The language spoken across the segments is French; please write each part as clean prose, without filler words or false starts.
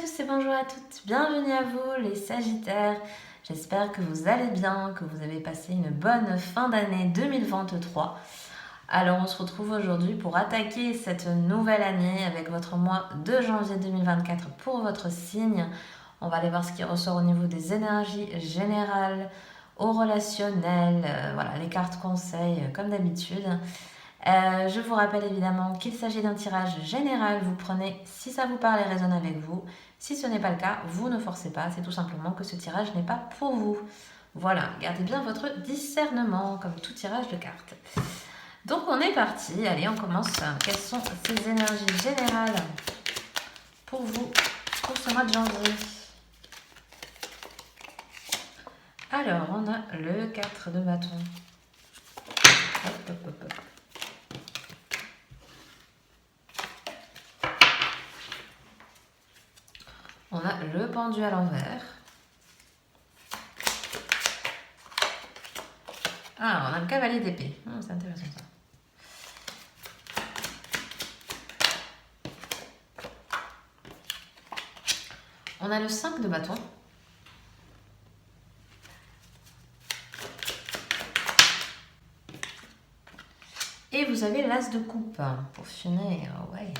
tous et bonjour à toutes, bienvenue à vous les Sagittaires. J'espère que vous allez bien, que vous avez passé une bonne fin d'année 2023. Alors on se retrouve aujourd'hui pour attaquer cette nouvelle année avec votre mois de janvier 2024 pour votre signe. On va aller voir ce qui ressort au niveau des énergies générales, au relationnel, voilà les cartes conseils comme d'habitude. Je vous rappelle évidemment qu'il s'agit d'un tirage général. Vous prenez si ça vous parle et résonne avec vous. Si ce n'est pas le cas, vous ne forcez pas. C'est tout simplement que ce tirage n'est pas pour vous. Voilà, gardez bien votre discernement comme tout tirage de cartes. Donc on est parti. Allez, on commence. Quelles sont ces énergies générales pour vous pour ce mois de janvier? Alors, on a le 4 de bâton. Hop, hop, hop, hop. On a le pendu à l'envers. Ah, on a le cavalier d'épée. C'est intéressant ça. On a le 5 de bâton. Et vous avez l'as de coupe pour finir. Ouais.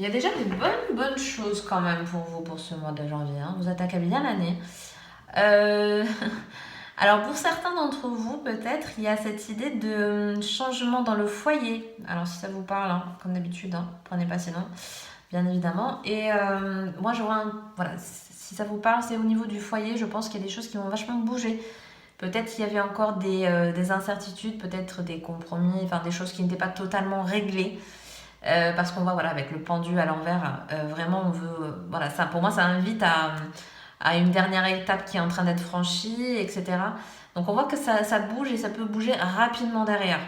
Il y a déjà des bonnes choses quand même pour vous pour ce mois de janvier. Vous attaquez bien l'année. Alors pour certains d'entre vous, peut-être, il y a cette idée de changement dans le foyer. Alors si ça vous parle, comme d'habitude, prenez pas sinon, bien évidemment. Et moi, je vois, voilà, si ça vous parle, c'est au niveau du foyer. Je pense qu'il y a des choses qui vont vachement bouger. Peut-être qu'il y avait encore des incertitudes, peut-être des compromis, enfin des choses qui n'étaient pas totalement réglées. Parce qu'on voit, voilà, avec le pendu à l'envers, vraiment on veut, voilà, ça, pour moi ça invite à une dernière étape qui est en train d'être franchie, etc. Donc on voit que ça bouge et ça peut bouger rapidement derrière.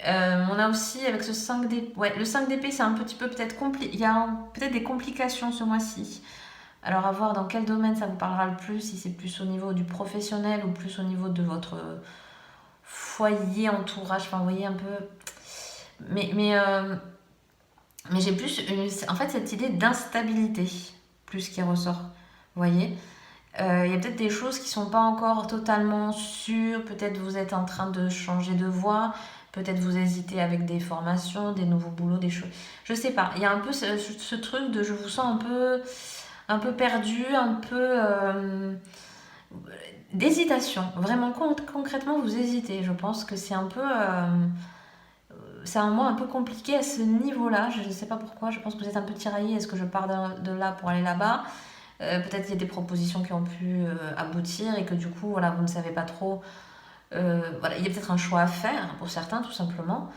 On a aussi avec ce 5 d'épée, ouais, le 5 d'épée c'est un petit peu peut-être compliqué, il y a peut-être des complications ce mois-ci. Alors à voir dans quel domaine ça vous parlera le plus, si c'est plus au niveau du professionnel ou plus au niveau de votre foyer, entourage, enfin vous voyez un peu... Mais j'ai plus en fait cette idée d'instabilité plus qui ressort. Vous voyez, il y a peut-être des choses qui ne sont pas encore totalement sûres. Peut-être vous êtes en train de changer de voie. Peut-être vous hésitez avec des formations, des nouveaux boulots, des choses. Je sais pas. Il y a un peu ce truc de je vous sens un peu perdu, un peu d'hésitation. Vraiment concrètement, vous hésitez. Je pense que c'est un peu... c'est un mois un peu compliqué à ce niveau-là. Je ne sais pas pourquoi. Je pense que vous êtes un peu tiraillé. Est-ce que je pars de là pour aller là-bas? Peut-être qu'il y a des propositions qui ont pu aboutir et que du coup, voilà, vous ne savez pas trop. Voilà, il y a peut-être un choix à faire pour certains, tout simplement.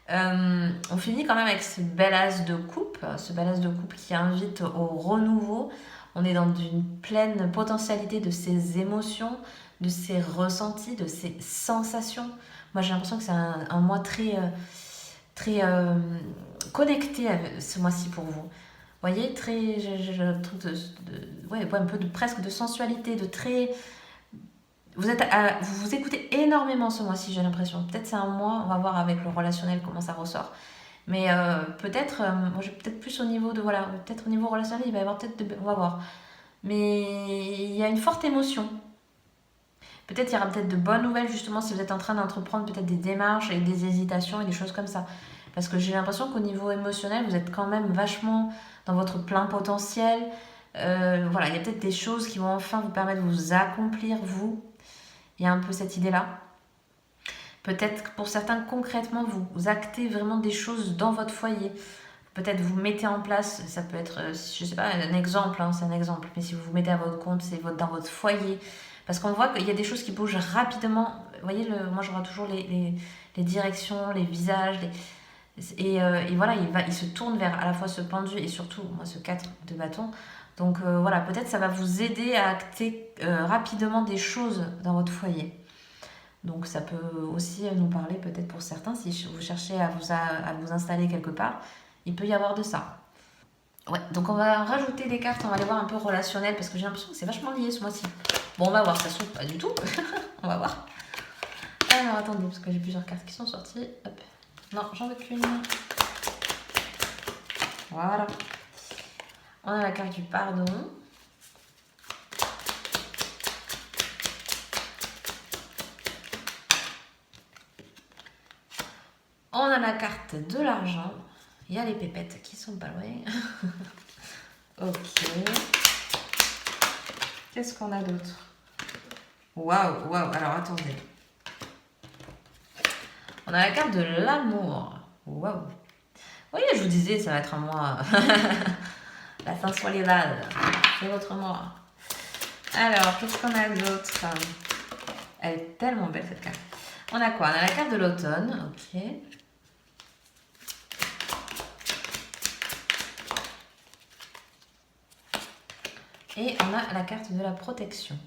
On finit quand même avec ce bel as de coupe. Ce bel as de coupe qui invite au renouveau. On est dans une pleine potentialité de ses émotions, de ses ressentis, de ses sensations. Moi, j'ai l'impression que c'est un mois très connecté ce mois-ci pour vous. Vous voyez, très, je trouve ouais, un peu presque de sensualité, de très... vous vous écoutez énormément ce mois-ci, j'ai l'impression. Peut-être c'est un mois, on va voir avec le relationnel comment ça ressort. Mais peut-être, moi j'ai peut-être plus au niveau de, voilà, peut-être au niveau relationnel, il va y avoir peut-être, on va voir. Mais il y a une forte émotion. Peut-être il y aura peut-être de bonnes nouvelles justement si vous êtes en train d'entreprendre peut-être des démarches et des hésitations et des choses comme ça. Parce que j'ai l'impression qu'au niveau émotionnel, vous êtes quand même vachement dans votre plein potentiel. Voilà, il y a peut-être des choses qui vont enfin vous permettre de vous accomplir, vous. Il y a un peu cette idée-là. Peut-être que pour certains, concrètement, vous actez vraiment des choses dans votre foyer. Peut-être vous mettez en place, ça peut être, je sais pas, un exemple, c'est un exemple. Mais si vous vous mettez à votre compte, c'est dans votre foyer. Parce qu'on voit qu'il y a des choses qui bougent rapidement. Vous voyez, moi je vois toujours les directions, les visages, et voilà, il se tourne vers à la fois ce pendu et surtout moi ce 4 de bâton. Donc voilà, peut-être ça va vous aider à acter rapidement des choses dans votre foyer. Donc ça peut aussi nous parler peut-être pour certains, si vous cherchez à vous installer quelque part, il peut y avoir de ça. Ouais, donc on va rajouter des cartes, on va les voir un peu relationnelles parce que j'ai l'impression que c'est vachement lié ce mois-ci. Bon, on va voir, ça se trouve pas du tout. On va voir. Alors attendez, parce que j'ai plusieurs cartes qui sont sorties. Hop. Non, j'en veux qu'une. Voilà. On a la carte du pardon. On a la carte de l'argent. Il y a les pépettes qui sont pas loin. Ok. Qu'est-ce qu'on a d'autre? Waouh, waouh. Alors, attendez. On a la carte de l'amour. Waouh. Oui, je vous disais, ça va être un mois. La sensualidad. C'est votre mois. Alors, qu'est-ce qu'on a d'autre? Elle est tellement belle, cette carte. On a quoi? On a la carte de l'automne. Ok. Et on a la carte de la protection.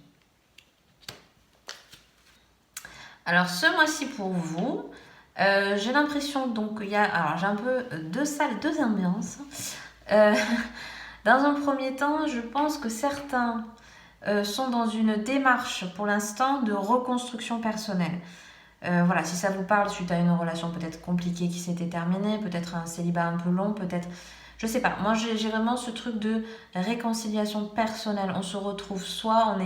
Alors, ce mois-ci pour vous, j'ai l'impression donc il y a... Alors, j'ai un peu deux salles, deux ambiances. Dans un premier temps, je pense que certains sont dans une démarche pour l'instant de reconstruction personnelle. Voilà, si ça vous parle suite à une relation peut-être compliquée qui s'était terminée, peut-être un célibat un peu long, peut-être... Je sais pas, moi j'ai vraiment ce truc de réconciliation personnelle. On se retrouve soit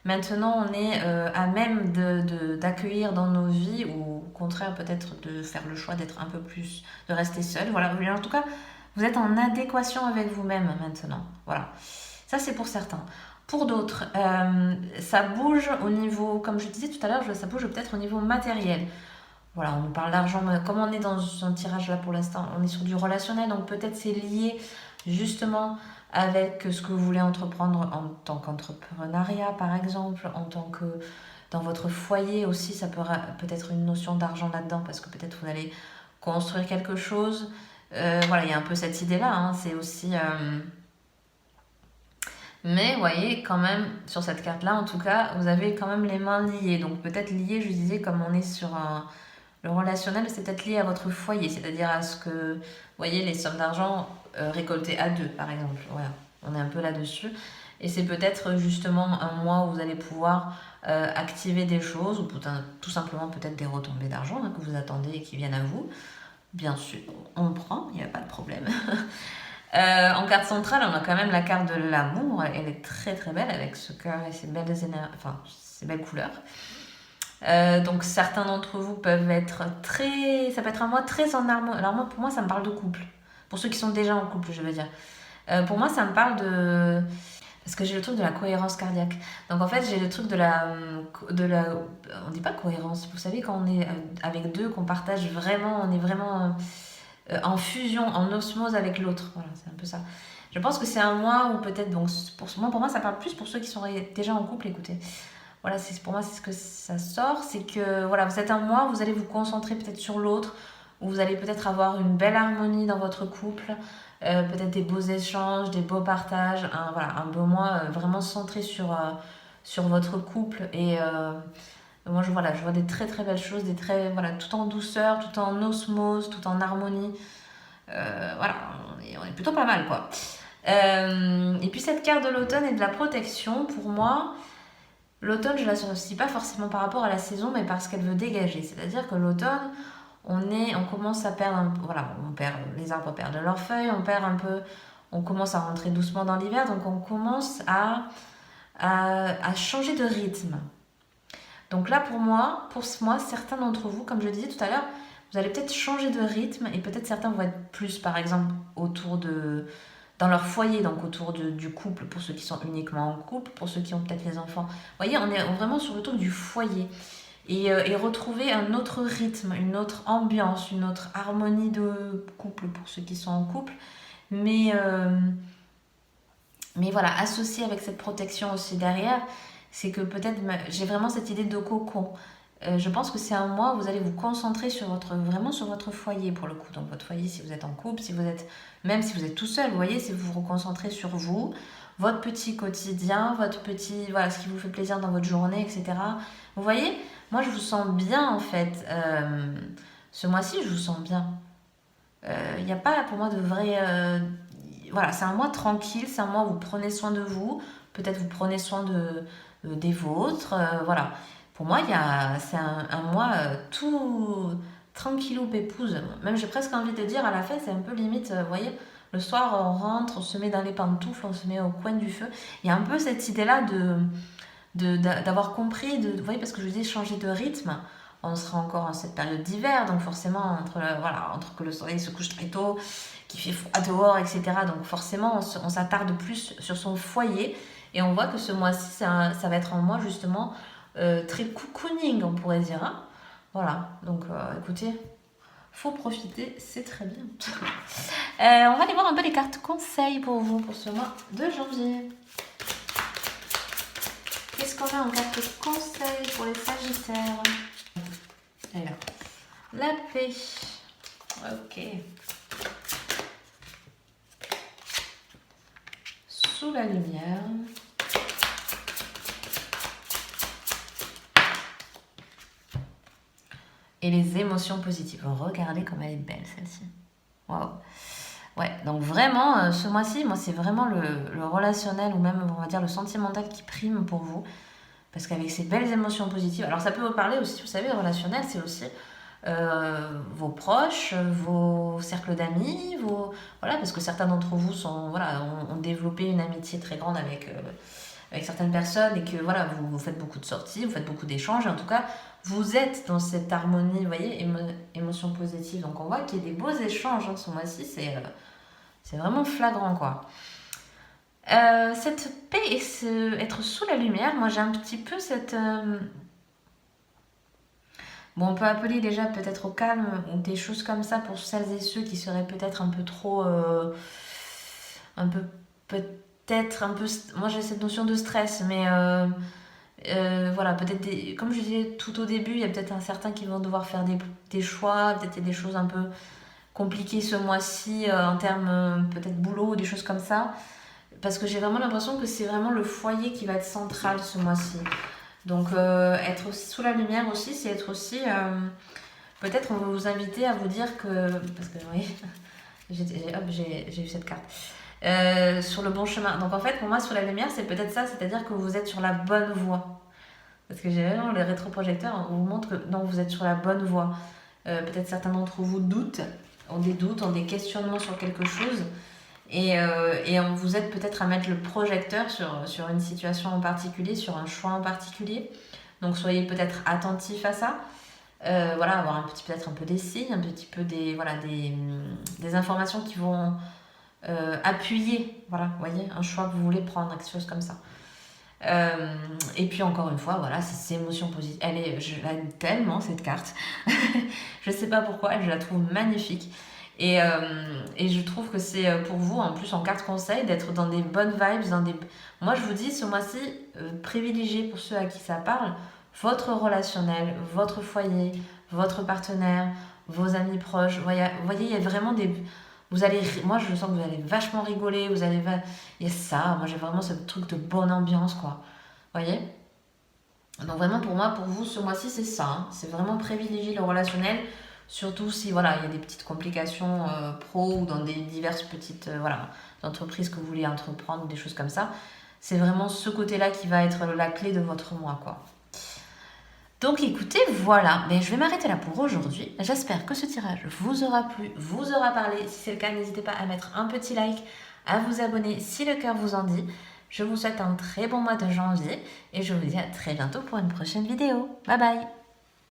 maintenant on est à même d'accueillir dans nos vies ou au contraire peut-être de faire le choix d'être un peu plus, de rester seul. Voilà, en tout cas, vous êtes en adéquation avec vous-même maintenant. Voilà, ça c'est pour certains. Pour d'autres, ça bouge au niveau, comme je disais tout à l'heure, ça bouge peut-être au niveau matériel. Voilà, on nous parle d'argent, mais comme on est dans un tirage là pour l'instant, on est sur du relationnel, donc peut-être c'est lié justement avec ce que vous voulez entreprendre en tant qu'entrepreneuriat par exemple, en tant que dans votre foyer aussi, ça peut peut-être une notion d'argent là-dedans parce que peut-être vous allez construire quelque chose. Voilà, il y a un peu cette idée-là, hein, c'est aussi... Mais vous voyez, quand même, sur cette carte-là, en tout cas, vous avez quand même les mains liées. Donc peut-être liées, je disais, comme on est sur le relationnel, c'est peut-être lié à votre foyer. C'est-à-dire à ce que, vous voyez, les sommes d'argent récoltées à deux, par exemple. Voilà, on est un peu là-dessus. Et c'est peut-être justement un mois où vous allez pouvoir activer des choses, ou tout simplement peut-être des retombées d'argent hein, que vous attendez et qui viennent à vous. Bien sûr, on prend, il n'y a pas de problème. En carte centrale, on a quand même la carte de l'amour. Elle est très très belle avec ce cœur et ces belles ces belles couleurs. Donc certains d'entre vous peuvent être très... Ça peut être un mois très en harmonie. Alors moi, pour moi, ça me parle de couple. Pour ceux qui sont déjà en couple, je veux dire. Pour moi, ça me parle de... Parce que j'ai le truc de la cohérence cardiaque. Donc en fait, j'ai le truc de la... On dit pas cohérence. Vous savez, quand on est avec deux, qu'on partage vraiment... On est vraiment... en fusion, en osmose avec l'autre. Voilà, c'est un peu ça. Je pense que c'est un mois où peut-être, donc pour moi, ça parle plus pour ceux qui sont déjà en couple, écoutez. Voilà, pour moi, c'est ce que ça sort, c'est que voilà, vous êtes un mois, vous allez vous concentrer peut-être sur l'autre, où vous allez peut-être avoir une belle harmonie dans votre couple, peut-être des beaux échanges, des beaux partages, un beau mois vraiment centré sur votre couple et moi, je vois des très très belles choses, tout en douceur, tout en osmose, tout en harmonie. Voilà, on est plutôt pas mal, quoi. Et puis cette carte de l'automne et de la protection, pour moi, l'automne, je ne l'associe pas forcément par rapport à la saison, mais parce qu'elle veut dégager. C'est-à-dire que l'automne, on commence à perdre, les arbres perdent leurs feuilles, on commence à rentrer doucement dans l'hiver, donc on commence à changer de rythme. Donc là, pour moi, certains d'entre vous, comme je disais tout à l'heure, vous allez peut-être changer de rythme et peut-être certains vont être plus, par exemple, dans leur foyer, donc autour du couple, pour ceux qui sont uniquement en couple, pour ceux qui ont peut-être les enfants. Vous voyez, on est vraiment sur le truc du foyer. Et retrouver un autre rythme, une autre ambiance, une autre harmonie de couple pour ceux qui sont en couple. Mais voilà, associé avec cette protection aussi derrière, c'est que peut-être j'ai vraiment cette idée de cocon. Je pense que c'est un mois où vous allez vous concentrer vraiment sur votre foyer pour le coup. Donc votre foyer si vous êtes en couple, même si vous êtes tout seul, vous voyez, si vous vous reconcentrez sur vous, votre petit quotidien, ce qui vous fait plaisir dans votre journée, etc. Vous voyez, moi je vous sens bien en fait. Ce mois-ci, je vous sens bien. Il n'y a pas pour moi de vrai... voilà, c'est un mois tranquille, c'est un mois où vous prenez soin de vous, peut-être vous prenez soin des vôtres, voilà. Pour moi, c'est un mois tout tranquillou pépouze. Même j'ai presque envie de dire à la fin, c'est un peu limite, vous voyez, Le soir, on rentre, on se met dans les pantoufles, on se met au coin du feu. Il y a un peu cette idée-là d'avoir compris, vous voyez, parce que je vous dis changer de rythme. On sera encore en cette période d'hiver, donc forcément, entre que le soleil se couche très tôt, qu'il fait froid dehors, etc. Donc forcément, on s'attarde plus sur son foyer. Et on voit que ce mois-ci, ça va être un mois justement très cocooning, on pourrait dire. Hein, voilà, donc écoutez, faut profiter, c'est très bien. On va aller voir un peu les cartes conseils pour vous pour ce mois de janvier. Qu'est-ce qu'on a en carte conseils pour les Sagittaires? Et là, la paix. Ok. Sous la lumière. Et les émotions positives. Regardez comme elle est belle celle-ci. Waouh. Ouais, donc vraiment, ce mois-ci, moi, c'est vraiment le relationnel ou même, on va dire, le sentimental qui prime pour vous. Parce qu'avec ces belles émotions positives, alors ça peut vous parler aussi, vous savez, le relationnel, c'est aussi vos proches, vos cercles d'amis, voilà, parce que certains d'entre vous ont développé une amitié très grande avec certaines personnes et que voilà, vous faites beaucoup de sorties, vous faites beaucoup d'échanges, et en tout cas, vous êtes dans cette harmonie, vous voyez, émotion positive. Donc on voit qu'il y a des beaux échanges hein, ce mois-ci, c'est vraiment flagrant quoi. Cette paix et être sous la lumière, moi j'ai un petit peu cette... Bon, on peut appeler déjà peut-être au calme ou des choses comme ça pour celles et ceux qui seraient peut-être un peu trop... un peu... Peut-être un peu... Moi j'ai cette notion de stress, mais... voilà, peut-être comme je disais tout au début, il y a peut-être un certain qui vont devoir faire des choix, peut-être des choses un peu compliquées ce mois-ci en termes peut-être boulot, des choses comme ça. Parce que j'ai vraiment l'impression que c'est vraiment le foyer qui va être central ce mois-ci. Donc être aussi sous la lumière aussi, c'est être aussi... peut-être on va vous inviter à vous dire que... Parce que oui, j'ai eu cette carte. Sur le bon chemin. Donc en fait, pour moi, sur la lumière, c'est peut-être ça, c'est-à-dire que vous êtes sur la bonne voie. Parce que j'ai vraiment les rétroprojecteurs, on vous montre que non, vous êtes sur la bonne voie. Peut-être certains d'entre vous ont des questionnements sur quelque chose. Et vous êtes peut-être à mettre le projecteur sur une situation en particulier, sur un choix en particulier. Donc soyez peut-être attentif à ça. Voilà, avoir peut-être un peu des signes, un petit peu des informations qui vont appuyer, voilà, vous voyez, un choix que vous voulez prendre, quelque chose comme ça. Et puis encore une fois, voilà, c'est ces émotions positives. Je l'aime tellement cette carte. Je sais pas pourquoi, je la trouve magnifique. Et je trouve que c'est pour vous, en plus en carte conseil, d'être dans des bonnes vibes, Moi je vous dis, ce mois-ci, privilégiez pour ceux à qui ça parle, votre relationnel, votre foyer, votre partenaire, vos amis proches. Vous voyez, il y a vraiment moi je sens que vous allez vachement rigoler, il y a ça, moi j'ai vraiment ce truc de bonne ambiance quoi. Vous voyez? Donc vraiment pour moi, pour vous, ce mois-ci c'est ça, hein. C'est vraiment privilégier le relationnel, surtout si voilà, il y a des petites complications pro ou dans des diverses petites entreprises que vous voulez entreprendre, des choses comme ça. C'est vraiment ce côté-là qui va être la clé de votre mois quoi. Donc écoutez, voilà, mais je vais m'arrêter là pour aujourd'hui. J'espère que ce tirage vous aura plu, vous aura parlé. Si c'est le cas, n'hésitez pas à mettre un petit like, à vous abonner si le cœur vous en dit. Je vous souhaite un très bon mois de janvier et je vous dis à très bientôt pour une prochaine vidéo. Bye bye!